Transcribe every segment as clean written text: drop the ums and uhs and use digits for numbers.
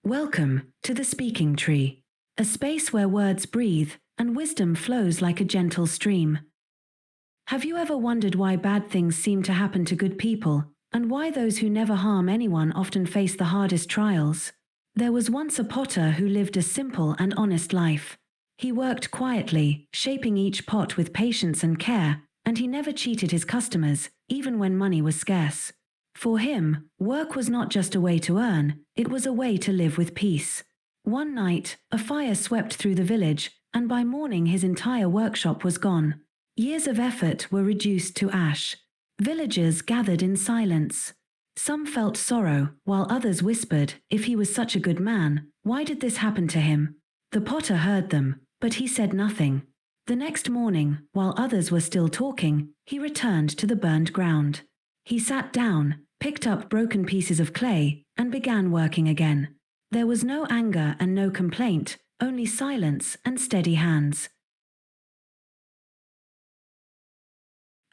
Welcome to the Speaking Tree, a space where words breathe and wisdom flows like a gentle stream. Have you ever wondered why bad things seem to happen to good people, and why those who never harm anyone often face the hardest trials? There was once a potter who lived a simple and honest life. He worked quietly, shaping each pot with patience and care, and he never cheated his customers, even when money was scarce. For him, work was not just a way to earn, it was a way to live with peace. One night, a fire swept through the village, and by morning his entire workshop was gone. Years of effort were reduced to ash. Villagers gathered in silence. Some felt sorrow, while others whispered, if he was such a good man, why did this happen to him? The potter heard them, but he said nothing. The next morning, while others were still talking, he returned to the burned ground. He sat down, picked up broken pieces of clay, and began working again. There was no anger and no complaint, only silence and steady hands.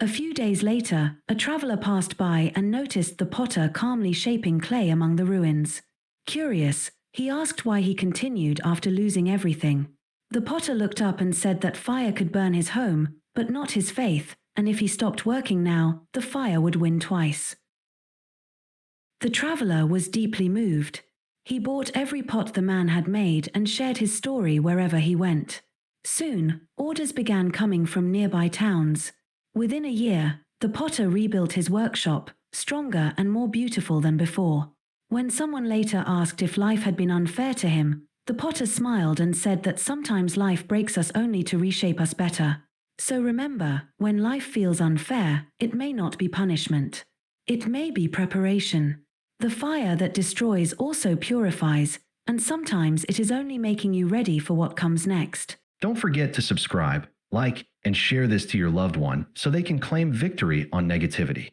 A few days later, a traveler passed by and noticed the potter calmly shaping clay among the ruins. Curious, he asked why he continued after losing everything. The potter looked up and said that fire could burn his home, but not his faith, and if he stopped working now, the fire would win twice. The traveler was deeply moved. He bought every pot the man had made and shared his story wherever he went. Soon, orders began coming from nearby towns. Within a year, the potter rebuilt his workshop, stronger and more beautiful than before. When someone later asked if life had been unfair to him, the potter smiled and said that sometimes life breaks us only to reshape us better. So remember, when life feels unfair, it may not be punishment. It may be preparation. The fire that destroys also purifies, and sometimes it is only making you ready for what comes next. Don't forget to subscribe, like, and share this to your loved one so they can claim victory on negativity.